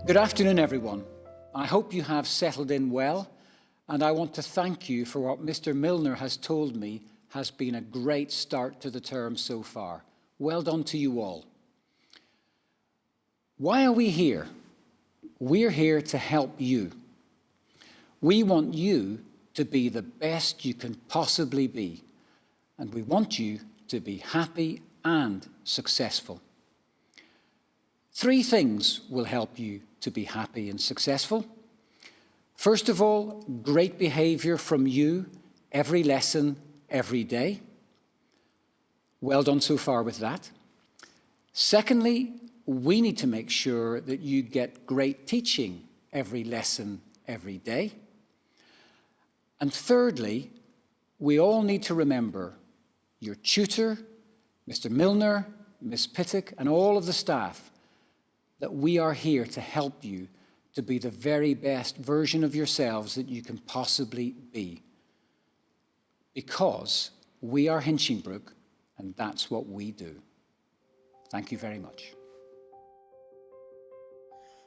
Good afternoon, everyone. I hope you have settled in well, and I want to thank you for what Mr. Milner has told me has been a great start to the term so far. Well done to you all. Why are we here? We're here to help you. We want you to be the best you can possibly be, and we want you to be happy and successful. 3 things will help you to be happy and successful. First of all, great behavior from you every lesson, every day. Well done so far with that. Secondly, we need to make sure that you get great teaching every lesson, every day. And thirdly, we all need to remember your tutor, Mr. Milner, Miss Pittock, and all of the staff, that we are here to help you to be the very best version of yourselves that you can possibly be. Because we are Hinchingbrooke, and that's what we do. Thank you very much.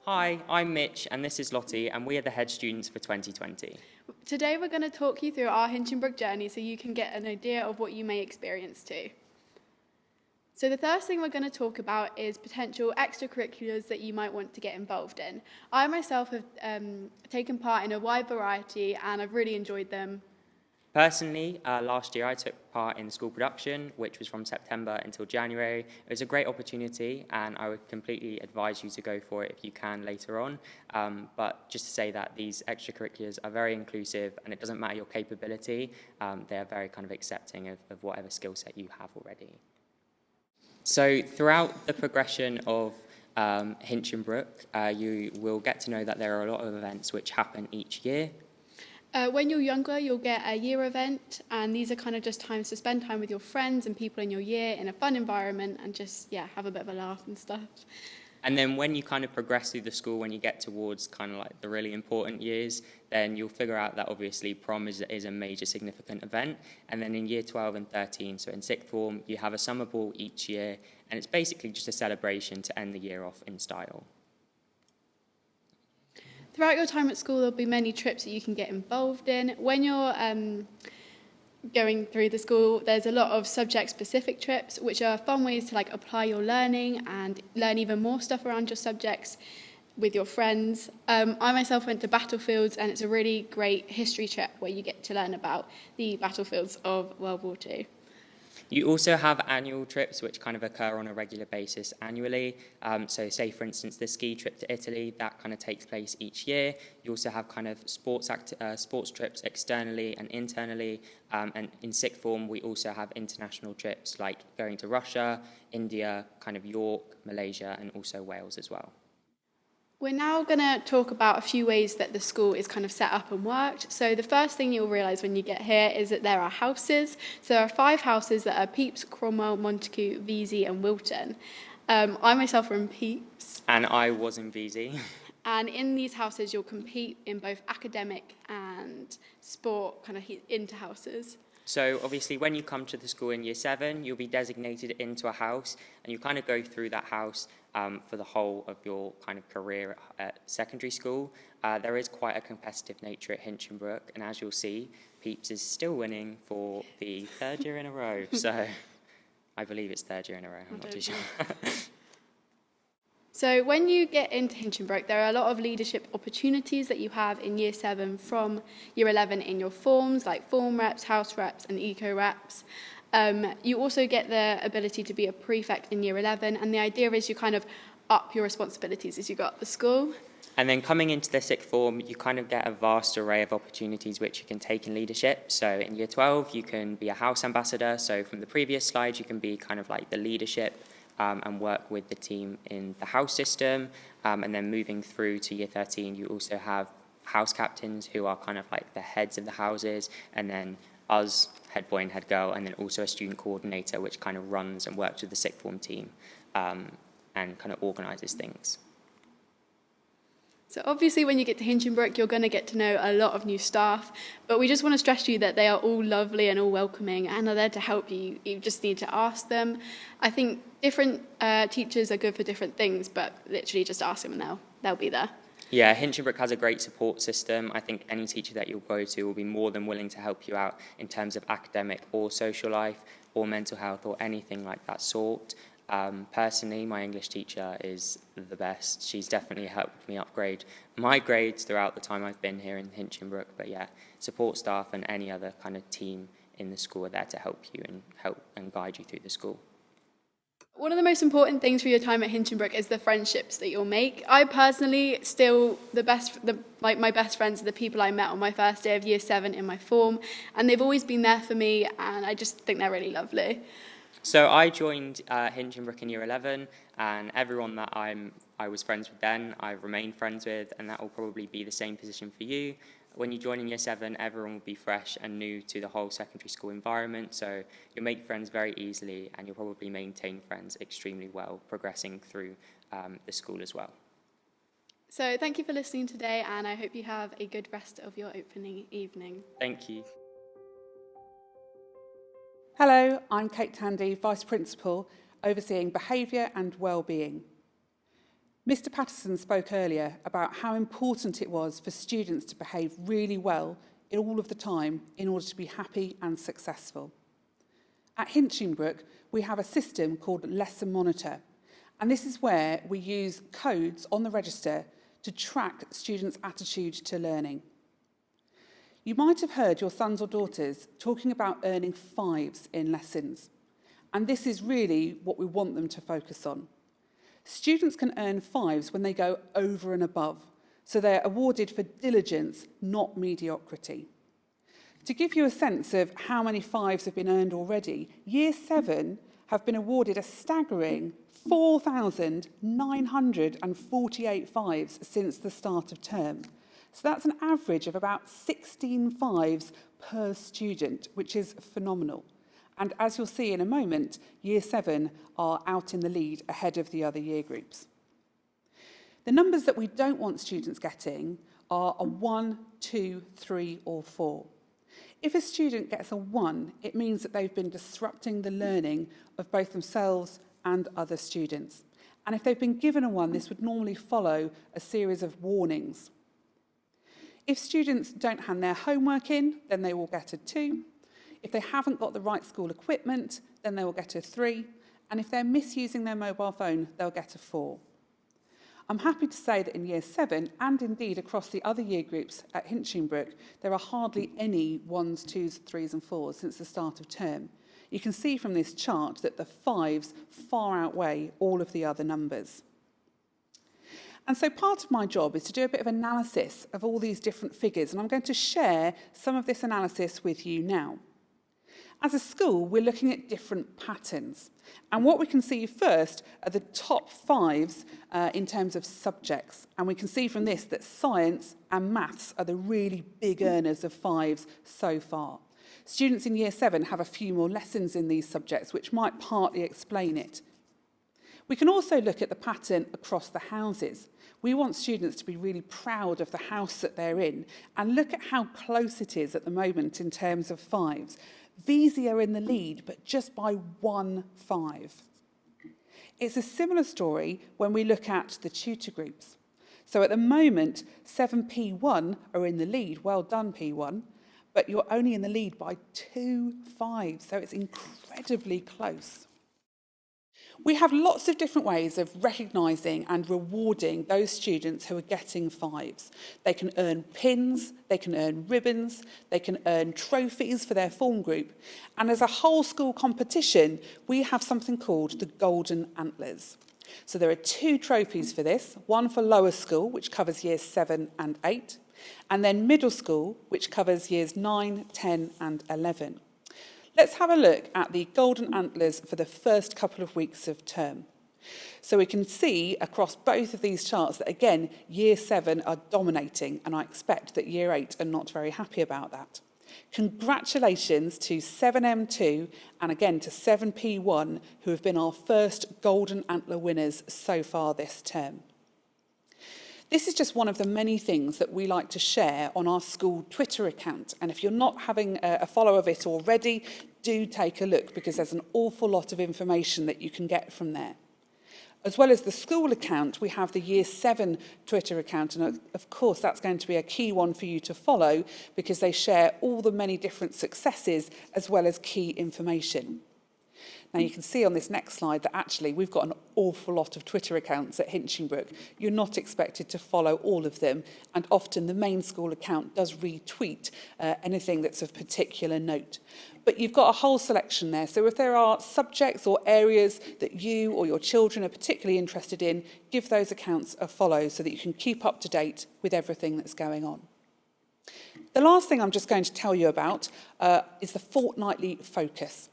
Hi, I'm Mitch, and this is Lottie, and we are the head students for 2020. Today we're going to talk you through our Hinchingbrooke journey so you can get an idea of what you may experience too. So the first thing we're going to talk about is potential extracurriculars that you might want to get involved in. I myself have taken part in a wide variety and I've really enjoyed them. Personally, last year I took part in school production, which was from September until January. It was a great opportunity, and I would completely advise you to go for it if you can later on. But just to say that these extracurriculars are very inclusive, and it doesn't matter your capability, they are very kind of accepting of whatever skill set you have already. So throughout the progression of Hinchingbrooke, you will get to know that there are a lot of events which happen each year. When you're younger, you'll get a year event, and these are kind of just times to spend time with your friends and people in your year in a fun environment and just, have a bit of a laugh and stuff. And then when you kind of progress through the school, when you get towards kind of like the really important years, then you'll figure out that obviously prom is a major significant event. And then in year 12 and 13, so in sixth form, you have a summer ball each year, and it's basically just a celebration to end the year off in style. Throughout your time at school, there'll be many trips that you can get involved in. When you're going through the school, there's a lot of subject-specific trips, which are fun ways to apply your learning and learn even more stuff around your subjects with your friends. I myself went to Battlefields, and it's a really great history trip where you get to learn about the battlefields of World War II. You also have annual trips which kind of occur on a regular basis annually. So say, for instance, the ski trip to Italy, that kind of takes place each year. You also have kind of sports trips externally and internally. And in sixth form, we also have international trips like going to Russia, India, kind of York, Malaysia, and also Wales as well. We're now going to talk about a few ways that the school is kind of set up and worked. So the first thing you'll realise when you get here is that there are houses. So there are 5 houses that are Pepys, Cromwell, Montague, Vesey and Wilton. I myself were in Pepys. And I was in Vesey. And in these houses you'll compete in both academic and sport kind of inter-houses. So obviously when you come to the school in year 7, you'll be designated into a house, and you kind of go through that house for the whole of your kind of career at secondary school. There is quite a competitive nature at Hinchingbrooke, and as you'll see, Pepys is still winning for the 3rd year in a row. So I believe it's 3rd year in a row, I'm not too sure. So when you get into Hinchingbrooke, there are a lot of leadership opportunities that you have in year 7 from year 11 in your forms, like form reps, house reps and eco reps. You also get the ability to be a prefect in year 11, and the idea is you kind of up your responsibilities as you go up the school. And then coming into the sixth form, you kind of get a vast array of opportunities which you can take in leadership. So in year 12, you can be a house ambassador. So from the previous slide, you can be kind of like the leadership and work with the team in the house system. And then moving through to year 13, you also have house captains who are kind of like the heads of the houses, and then us, head boy and head girl, and then also a student coordinator, which kind of runs and works with the sixth form team and kind of organises things. So obviously when you get to Hinchingbrooke, you're going to get to know a lot of new staff, but we just want to stress to you that they are all lovely and all welcoming and are there to help you. You just need to ask them. I think different teachers are good for different things, but literally just ask them and they'll be there. Yeah, Hinchinbrook has a great support system. I think any teacher that you'll go to will be more than willing to help you out in terms of academic or social life or mental health or anything like that sort. Personally, my English teacher is the best. She's definitely helped me upgrade my grades throughout the time I've been here in Hinchinbrook. But yeah, support staff and any other kind of team in the school are there to help you and guide you through the school. One of the most important things for your time at Hinchinbrook is the friendships that you'll make. I personally still, my best friends are the people I met on my first day of year 7 in my form, and they've always been there for me, and I just think they're really lovely. So I joined Hinchinbrook in year 11, and everyone that I was friends with then, I've remained friends with, and that will probably be the same position for you. When you join in year 7, everyone will be fresh and new to the whole secondary school environment, so you'll make friends very easily, and you'll probably maintain friends extremely well, progressing through the school as well. So thank you for listening today, and I hope you have a good rest of your opening evening. Thank you. Hello, I'm Kate Tandy, Vice Principal, overseeing behaviour and wellbeing. Mr. Patterson spoke earlier about how important it was for students to behave really well in all of the time in order to be happy and successful. At Hinchinbrook, we have a system called Lesson Monitor, and this is where we use codes on the register to track students' attitude to learning. You might have heard your sons or daughters talking about earning 5s in lessons, and this is really what we want them to focus on. Students can earn 5s when they go over and above, so they're awarded for diligence, not mediocrity. To give you a sense of how many 5s have been earned already, Year 7 have been awarded a staggering 4,948 5s since the start of term. So that's an average of about 16 5s per student, which is phenomenal. And as you'll see in a moment, Year 7 are out in the lead ahead of the other year groups. The numbers that we don't want students getting are a 1, 2, 3 or 4. If a student gets a 1, it means that they've been disrupting the learning of both themselves and other students. And if they've been given a 1, this would normally follow a series of warnings. If students don't hand their homework in, then they will get a 2. If they haven't got the right school equipment, then they will get a 3. And if they're misusing their mobile phone, they'll get a 4. I'm happy to say that in Year 7, and indeed across the other year groups at Hinchinbrook, there are hardly any 1s, 2s, 3s and 4s since the start of term. You can see from this chart that the 5s far outweigh all of the other numbers. And so part of my job is to do a bit of analysis of all these different figures, and I'm going to share some of this analysis with you now. As a school, we're looking at different patterns. And what we can see first are the top 5s in terms of subjects. And we can see from this that science and maths are the really big earners of 5s so far. Students in Year 7 have a few more lessons in these subjects, which might partly explain it. We can also look at the pattern across the houses. We want students to be really proud of the house that they're in and look at how close it is at the moment in terms of 5s. Vesey are in the lead, but just by 1 5. It's a similar story when we look at the tutor groups. So at the moment, 7P1 are in the lead. Well done, P1. But you're only in the lead by 2 5s, so it's incredibly close. We have lots of different ways of recognising and rewarding those students who are getting 5s. They can earn pins, they can earn ribbons, they can earn trophies for their form group. And as a whole school competition, we have something called the Golden Antlers. So there are 2 trophies for this, one for lower school, which covers years 7 and 8, and then middle school, which covers years 9, 10 and 11. Let's have a look at the Golden Antlers for the first couple of weeks of term. So we can see across both of these charts that, again, Year 7 are dominating, and I expect that Year 8 are not very happy about that. Congratulations to 7M2 and again to 7P1, who have been our first Golden Antler winners so far this term. This is just one of the many things that we like to share on our school Twitter account. And if you're not having a follow of it already, do take a look because there's an awful lot of information that you can get from there. As well as the school account, we have the Year 7 Twitter account, and of course that's going to be a key one for you to follow because they share all the many different successes as well as key information. Now you can see on this next slide that actually we've got an awful lot of Twitter accounts at Hinchinbrook. You're not expected to follow all of them, and often the main school account does retweet anything that's of particular note. But you've got a whole selection there, so if there are subjects or areas that you or your children are particularly interested in, give those accounts a follow so that you can keep up to date with everything that's going on. The last thing I'm just going to tell you about is the fortnightly focus.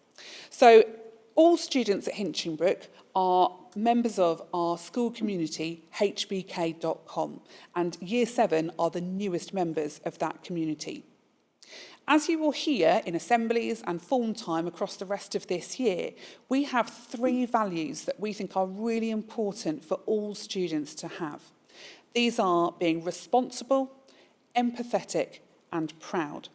So all students at Hinchinbrook are members of our school community, hbk.com, and Year 7 are the newest members of that community. As you will hear in assemblies and form time across the rest of this year, we have 3 values that we think are really important for all students to have. These are being responsible, empathetic, and proud.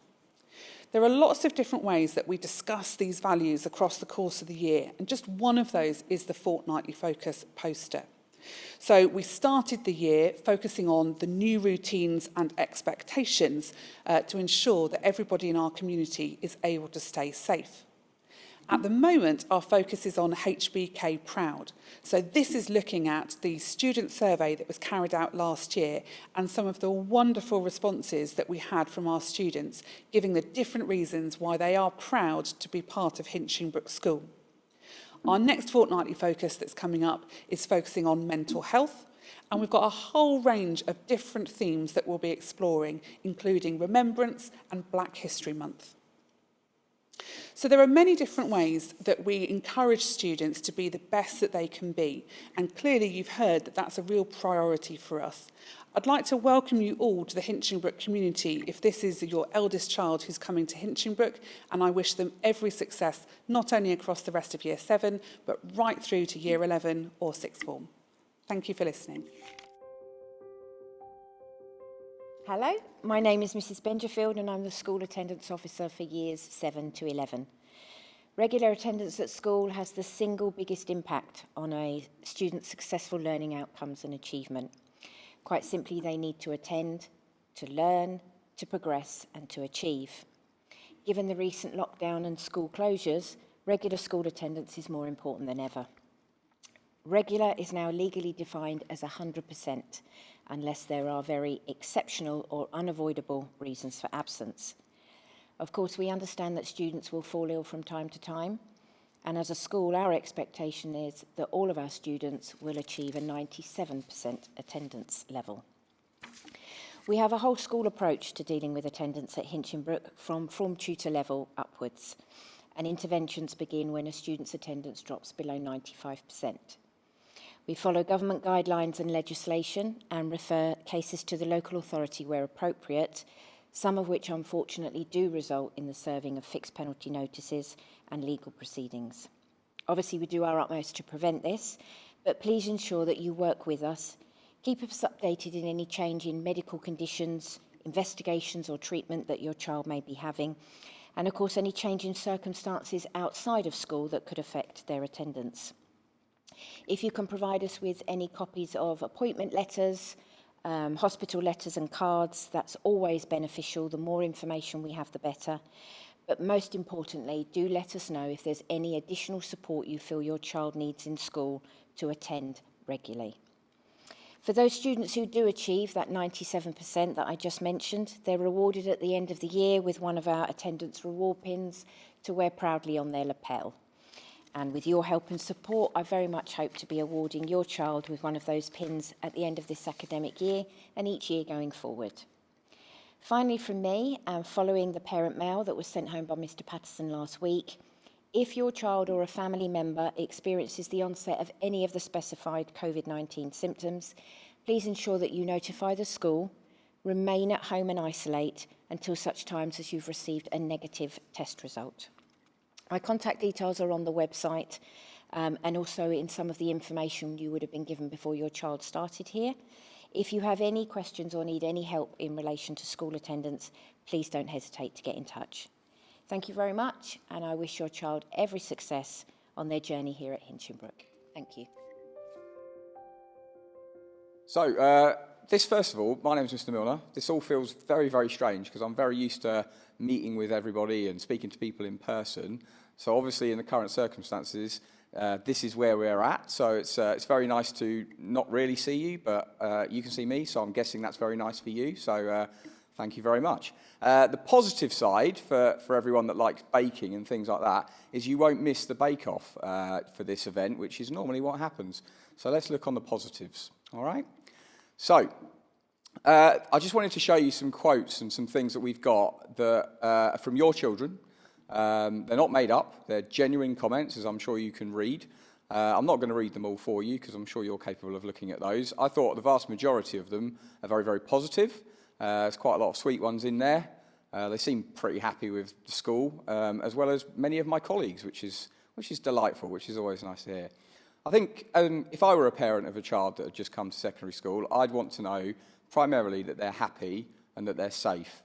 There are lots of different ways that we discuss these values across the course of the year, and just one of those is the Fortnightly Focus poster. So we started the year focusing on the new routines and expectations to ensure that everybody in our community is able to stay safe. At the moment, our focus is on HBK Proud. So this is looking at the student survey that was carried out last year and some of the wonderful responses that we had from our students, giving the different reasons why they are proud to be part of Hinchinbrook School. Our next fortnightly focus that's coming up is focusing on mental health, and we've got a whole range of different themes that we'll be exploring, including Remembrance and Black History Month. So there are many different ways that we encourage students to be the best that they can be, and clearly you've heard that that's a real priority for us. I'd like to welcome you all to the Hinchinbrook community if this is your eldest child who's coming to Hinchinbrook, and I wish them every success, not only across the rest of Year 7, but right through to Year 11 or Sixth Form. Thank you for listening. Hello, my name is Mrs Benjerfield and I'm the School Attendance Officer for Years 7 to 11. Regular attendance at school has the single biggest impact on a student's successful learning outcomes and achievement. Quite simply, they need to attend, to learn, to progress and to achieve. Given the recent lockdown and school closures, regular school attendance is more important than ever. Regular is now legally defined as 100%, unless there are very exceptional or unavoidable reasons for absence. Of course, we understand that students will fall ill from time to time, and as a school, our expectation is that all of our students will achieve a 97% attendance level. We have a whole school approach to dealing with attendance at Hinchinbrook from form tutor level upwards, and interventions begin when a student's attendance drops below 95%. We follow government guidelines and legislation and refer cases to the local authority where appropriate, some of which unfortunately do result in the serving of fixed penalty notices and legal proceedings. Obviously, we do our utmost to prevent this, but please ensure that you work with us. Keep us updated in any change in medical conditions, investigations or treatment that your child may be having, and of course any change in circumstances outside of school that could affect their attendance. If you can provide us with any copies of appointment letters, hospital letters and cards, that's always beneficial. The more information we have, the better. But most importantly, do let us know if there's any additional support you feel your child needs in school to attend regularly. For those students who do achieve that 97% that I just mentioned, they're rewarded at the end of the year with one of our attendance reward pins to wear proudly on their lapel. And with your help and support, I very much hope to be awarding your child with one of those pins at the end of this academic year and each year going forward. Finally from me, and following the parent mail that was sent home by Mr Patterson last week, if your child or a family member experiences the onset of any of the specified COVID-19 symptoms, please ensure that you notify the school, remain at home and isolate until such times as you've received a negative test result. My contact details are on the website and also in some of the information you would have been given before your child started here. If you have any questions or need any help in relation to school attendance, please don't hesitate to get in touch. Thank you very much, and I wish your child every success on their journey here at Hinchinbrook. Thank you. So, this, first of all, my name is Mr. Milner. This all feels very, very strange because I'm very used to meeting with everybody and speaking to people in person. So obviously in the current circumstances, this is where we're at. So it's very nice to not really see you, but you can see me. So I'm guessing that's very nice for you. So thank you very much. The positive side for everyone that likes baking and things like that is you won't miss the bake-off for this event, which is normally what happens. So let's look on the positives, all right? So I just wanted to show you some quotes and some things that we've got that are from your children. They're not made up. They're genuine comments, as I'm sure you can read. I'm not going to read them all for you because I'm sure you're capable of looking at those. I thought the vast majority of them are very, very positive. There's quite a lot of sweet ones in there. They seem pretty happy with the school, as well as many of my colleagues, which is delightful, which is always nice to hear. I think if I were a parent of a child that had just come to secondary school, I'd want to know primarily that they're happy and that they're safe.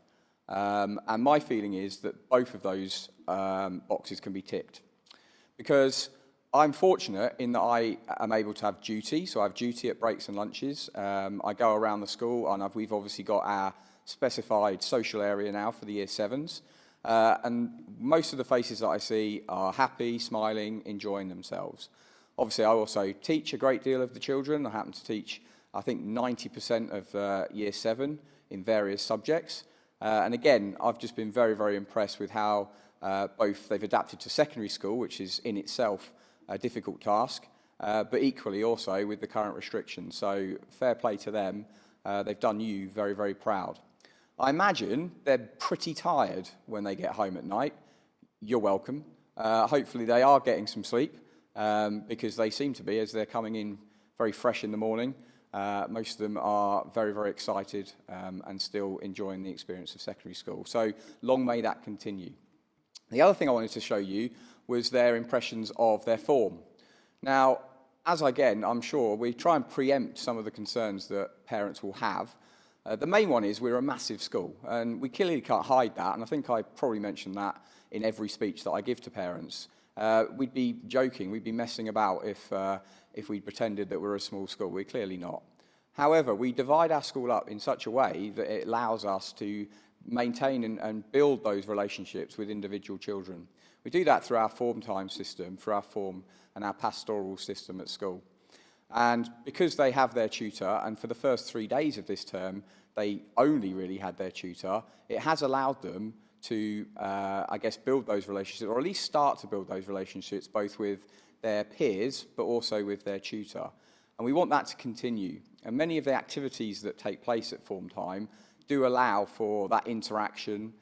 And my feeling is that both of those boxes can be ticked. Because I'm fortunate in that I am able to have duty, so I have duty at breaks and lunches. I go around the school and we've obviously got our specified social area now for the Year 7s. And most of the faces that I see are happy, smiling, enjoying themselves. Obviously, I also teach a great deal of the children. I happen to teach, I think, 90% of Year 7 in various subjects. And again, I've just been very, very impressed with how both they've adapted to secondary school, which is in itself a difficult task, but equally also with the current restrictions. So fair play to them. They've done you very, very proud. I imagine they're pretty tired when they get home at night. You're welcome. Hopefully they are getting some sleep. Because they seem to be, as they're coming in very fresh in the morning. Most of them are very, very excited and still enjoying the experience of secondary school. So long may that continue. The other thing I wanted to show you was their impressions of their form. Now, as again, I'm sure we try and preempt some of the concerns that parents will have. The main one is we're a massive school, and we clearly can't hide that, and I think I probably mentioned that in every speech that I give to parents. We'd be joking, we'd be messing about if we pretended that we're a small school. We're clearly not. However, we divide our school up in such a way that it allows us to maintain and build those relationships with individual children. We do that through our form time system, through our form and our pastoral system at school. And because they have their tutor, and for the first 3 days of this term, they only really had their tutor, it has allowed them to, I guess, build those relationships, or at least start to build those relationships, both with their peers, but also with their tutor. And we want that to continue. And many of the activities that take place at form time do allow for that interaction.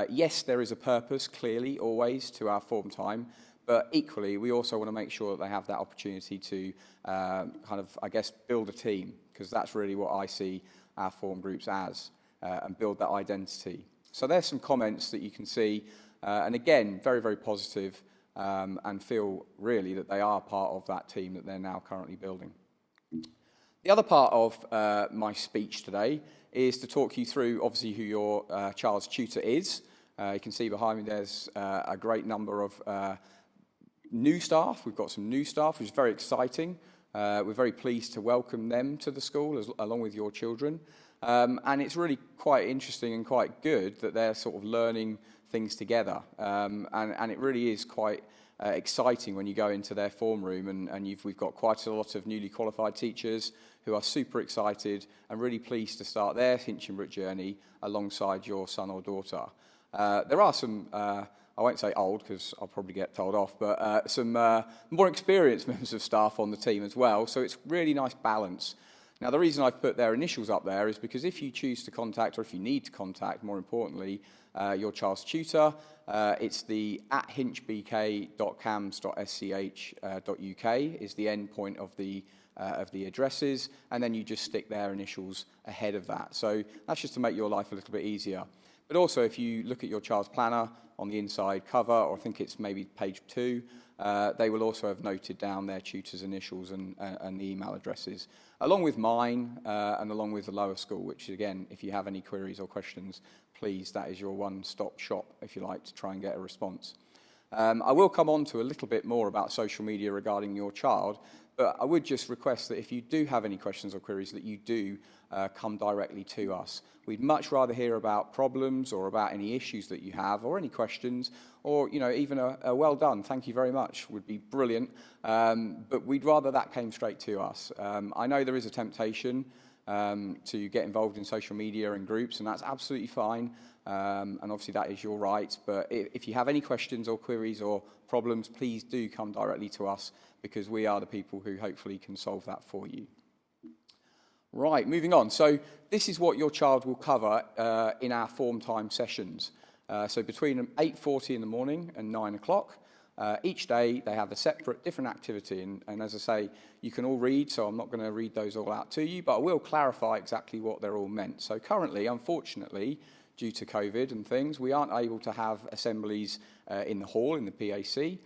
Yes, there is a purpose, clearly, always, to our form time, but equally, we also want to make sure that they have that opportunity to kind of, I guess, build a team, because that's really what I see our form groups as, and build that identity. So there's some comments that you can see, and again, very, very positive, and feel really that they are part of that team that they're now currently building. The other part of my speech today is to talk you through, obviously, who your child's tutor is. You can see behind me there's a great number of new staff. We've got some new staff, which is very exciting. We're very pleased to welcome them to the school, along with your children. And it's really quite interesting and quite good that they're sort of learning things together. And it really is quite exciting when you go into their form room and we've got quite a lot of newly qualified teachers who are super excited and really pleased to start their Hinchinbrook journey alongside your son or daughter. There are some, I won't say old because I'll probably get told off, but some more experienced members of staff on the team as well. So it's really nice balance. Now, the reason I've put their initials up there is because if you choose to contact, or if you need to contact, more importantly, your child's tutor, it's the @hinchbk.cams.sch.uk is the end point of the addresses, and then you just stick their initials ahead of that. So that's just to make your life a little bit easier. But also, if you look at your child's planner on the inside cover, or I think it's maybe page 2, they will also have noted down their tutor's initials and the email addresses, along with mine and along with the lower school, which, again, if you have any queries or questions, please, that is your one-stop shop, if you like, to try and get a response. I will come on to a little bit more about social media regarding your child, But I would just request that if you do have any questions or queries, that you do come directly to us. We'd much rather hear about problems or about any issues that you have or any questions or, you know, even a well done, thank you very much would be brilliant. But we'd rather that came straight to us. I know there is a temptation to get involved in social media and groups, and that's absolutely fine. And obviously that is your right. But if you have any questions or queries or problems, please do come directly to us, because we are the people who hopefully can solve that for you. Right, moving on. So this is what your child will cover in our form time sessions. So between 8:40 in the morning and 9 o'clock, each day they have a separate, different activity. And as I say, you can all read, so I'm not going to read those all out to you, but I will clarify exactly what they're all meant. So currently, unfortunately, due to COVID and things, we aren't able to have assemblies in the hall, in the PAC,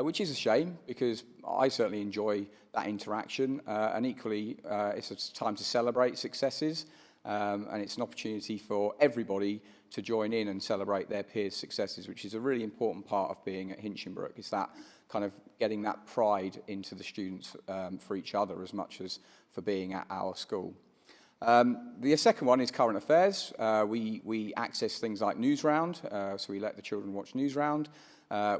which is a shame, because I certainly enjoy that interaction. And equally, it's a time to celebrate successes, and it's an opportunity for everybody to join in and celebrate their peers' successes, which is a really important part of being at Hinchinbrook. It's that kind of getting that pride into the students for each other as much as for being at our school. The second one is current affairs. We access things like Newsround, so we let the children watch Newsround.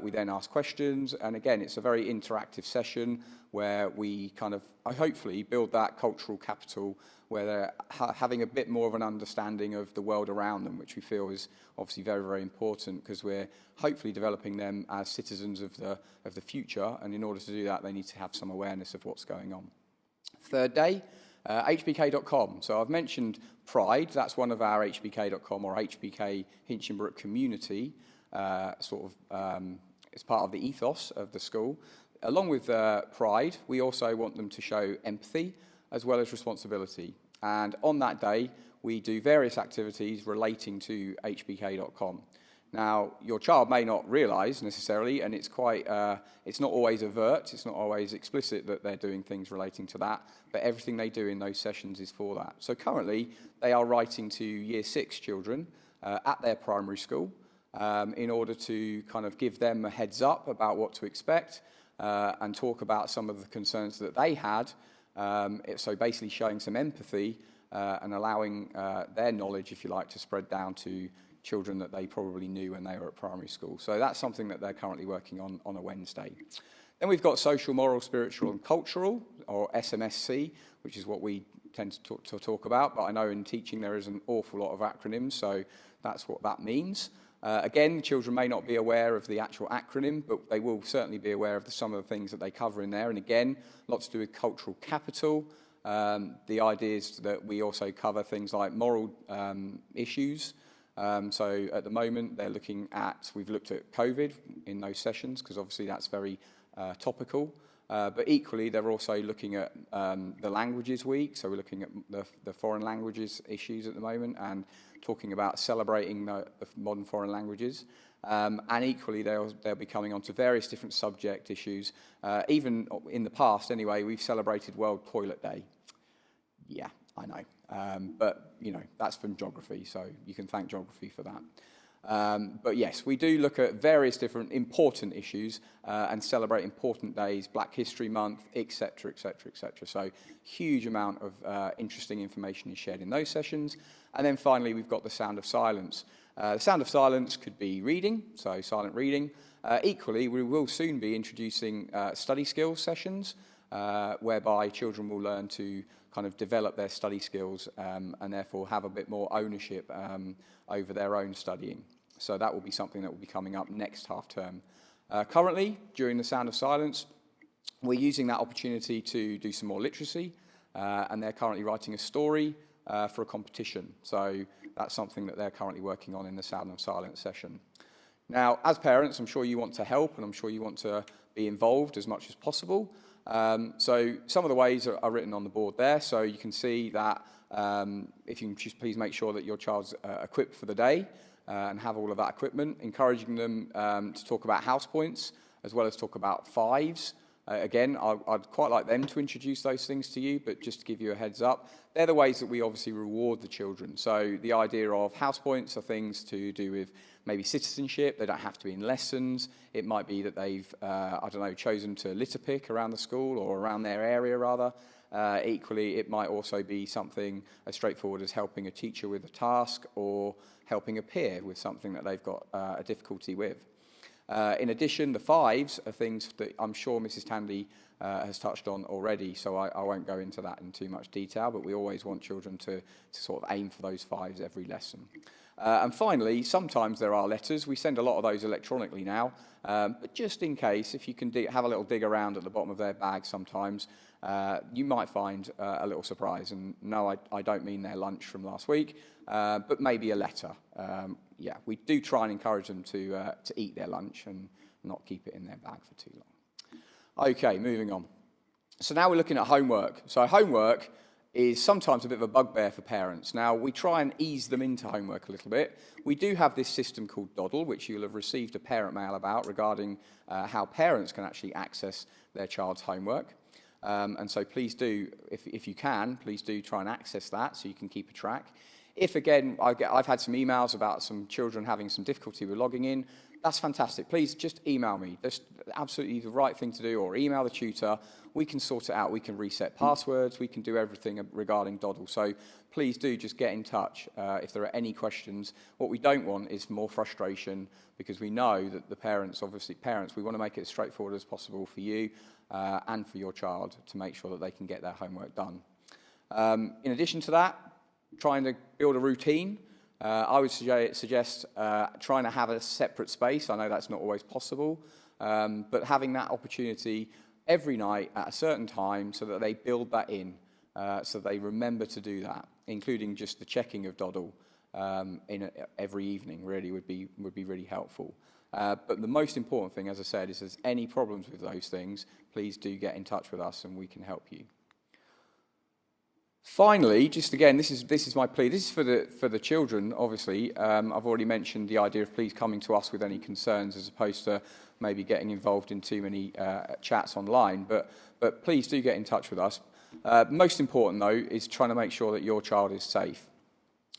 We then ask questions, and again, it's a very interactive session where we kind of, hopefully, build that cultural capital where they're having a bit more of an understanding of the world around them, which we feel is obviously very, very important, because we're hopefully developing them as citizens of the future, and in order to do that, they need to have some awareness of what's going on. Third day, hbk.com. So I've mentioned Pride. That's one of our hbk.com or HBK Hinchinbrook community. It's part of the ethos of the school. Along with Pride, we also want them to show empathy as well as responsibility. And on that day, we do various activities relating to hbk.com. Now, your child may not realise necessarily, and it's not always overt, it's not always explicit that they're doing things relating to that, but everything they do in those sessions is for that. So currently, they are writing to Year 6 children at their primary school in order to kind of give them a heads up about what to expect and talk about some of the concerns that they had. So basically showing some empathy and allowing their knowledge, if you like, to spread down to children that they probably knew when they were at primary school. So that's something that they're currently working on a Wednesday. Then we've got social, moral, spiritual and cultural, or SMSC, which is what we tend to talk about, but I know in teaching there is an awful lot of acronyms, so that's what that means. Again, children may not be aware of the actual acronym, but they will certainly be aware of some of the things that they cover in there. And again, lots to do with cultural capital. The idea is that we also cover things like moral issues. So at the moment, we've looked at COVID in those sessions, because obviously that's very topical. But equally, they're also looking at the Languages Week. So we're looking at the foreign languages issues at the moment and talking about celebrating the modern foreign languages. And equally, they'll be coming on to various different subject issues. Even in the past, anyway, we've celebrated World Toilet Day. Yeah, I know. But, you know, that's from geography, so you can thank geography for that. But yes, we do look at various different important issues and celebrate important days, Black History Month, etc., etc., etc. So huge amount of interesting information is shared in those sessions. And then finally, we've got the Sound of Silence. The Sound of Silence could be reading, so silent reading. Equally, we will soon be introducing study skills sessions, whereby children will learn to kind of develop their study skills and therefore have a bit more ownership over their own studying. So that will be something that will be coming up next half term. Currently, during the Sound of Silence, we're using that opportunity to do some more literacy, and they're currently writing a story for a competition. So that's something that they're currently working on in the Sound of Silence session. Now, as parents, I'm sure you want to help, and I'm sure you want to be involved as much as possible. So some of the ways are written on the board there. So you can see that if you can just please make sure that your child's equipped for the day and have all of that equipment, encouraging them to talk about house points as well as talk about fives. Again, I'd quite like them to introduce those things to you, but just to give you a heads up, they're the ways that we obviously reward the children. So the idea of house points are things to do with maybe citizenship. They don't have to be in lessons. It might be that they've, chosen to litter pick around the school or around their area rather. Equally, it might also be something as straightforward as helping a teacher with a task or helping a peer with something that they've got a difficulty with. In addition, the fives are things that I'm sure Mrs. Tandy has touched on already, so I won't go into that in too much detail, but we always want children to sort of aim for those fives every lesson. And finally, sometimes there are letters. We send a lot of those electronically now, but just in case, if you can have a little dig around at the bottom of their bag sometimes, you might find a little surprise. And no, I don't mean their lunch from last week, but maybe a letter. Yeah, we do try and encourage them to eat their lunch and not keep it in their bag for too long. Okay, moving on. So now we're looking at homework. So homework is sometimes a bit of a bugbear for parents. Now, we try and ease them into homework a little bit. We do have this system called Doddle, which you'll have received a parent mail about regarding how parents can actually access their child's homework. And so please do, if you can, please do try and access that so you can keep a track. If, again, I've had some emails about some children having some difficulty with logging in, that's fantastic. Please just email me. That's absolutely the right thing to do, or email the tutor. We can sort it out. We can reset passwords. We can do everything regarding Doddle. So please do just get in touch if there are any questions. What we don't want is more frustration, because we know that the parents, we want to make it as straightforward as possible for you and for your child to make sure that they can get their homework done. In addition to that, trying to build a routine. I would suggest trying to have a separate space. I know that's not always possible, but having that opportunity every night at a certain time so that they build that in, so they remember to do that, including just the checking of Doddle every evening really would be really helpful. But the most important thing, as I said, is if there's any problems with those things, please do get in touch with us and we can help you. Finally, just again, this is my plea. This is for the children, obviously. I've already mentioned the idea of please coming to us with any concerns as opposed to maybe getting involved in too many chats online. But please do get in touch with us. Most important, though, is trying to make sure that your child is safe.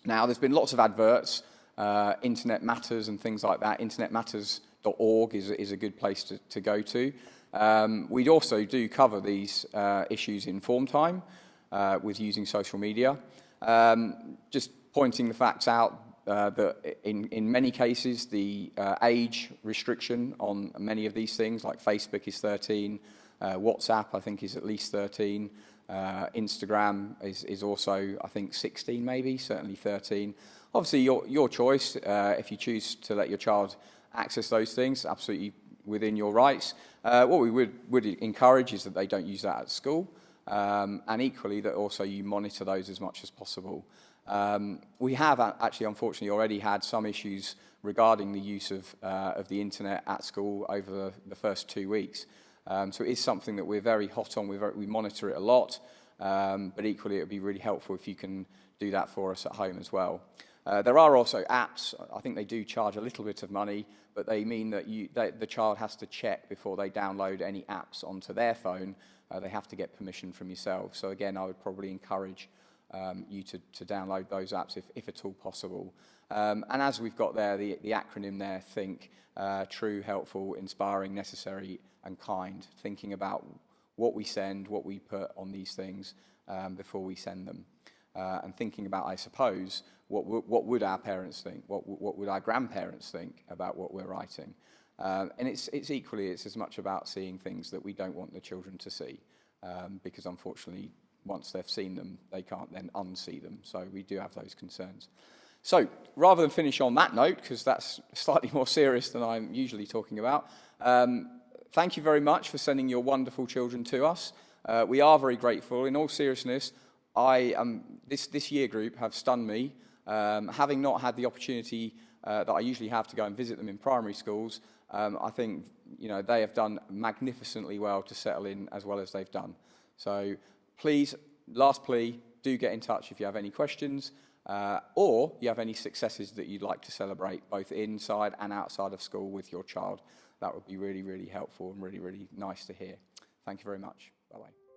Now, there's been lots of adverts, Internet Matters and things like that. InternetMatters.org is a good place to go to. We also do cover these issues in Form Time. With using social media. Just pointing the facts out that in many cases the age restriction on many of these things, like Facebook is 13, WhatsApp I think is at least 13, Instagram is also I think 16 maybe, certainly 13. Obviously your choice, if you choose to let your child access those things, absolutely within your rights. What we would encourage is that they don't use that at school. And equally that also you monitor those as much as possible. We have actually unfortunately already had some issues regarding the use of the internet at school over the first 2 weeks. So it is something that we're very hot on, we monitor it a lot, but equally it would be really helpful if you can do that for us at home as well. There are also apps, I think they do charge a little bit of money, but they mean that the child has to check before they download any apps onto their phone. They have to get permission from yourself. So again, I would probably encourage you to download those apps if at all possible. And as we've got there, the acronym there, THINK, true, helpful, inspiring, necessary, and kind. Thinking about what we send, what we put on these things before we send them. And thinking about, I suppose, what would our parents think? What would our grandparents think about what we're writing? And it's as much about seeing things that we don't want the children to see, because unfortunately, once they've seen them, they can't then unsee them. So we do have those concerns. So rather than finish on that note, because that's slightly more serious than I'm usually talking about, thank you very much for sending your wonderful children to us. We are very grateful. In all seriousness, this year group have stunned me, having not had the opportunity that I usually have to go and visit them in primary schools. I think they have done magnificently well to settle in as well as they've done. So please, last plea, do get in touch if you have any questions or you have any successes that you'd like to celebrate both inside and outside of school with your child. That would be really, really helpful and really, really nice to hear. Thank you very much. Bye-bye.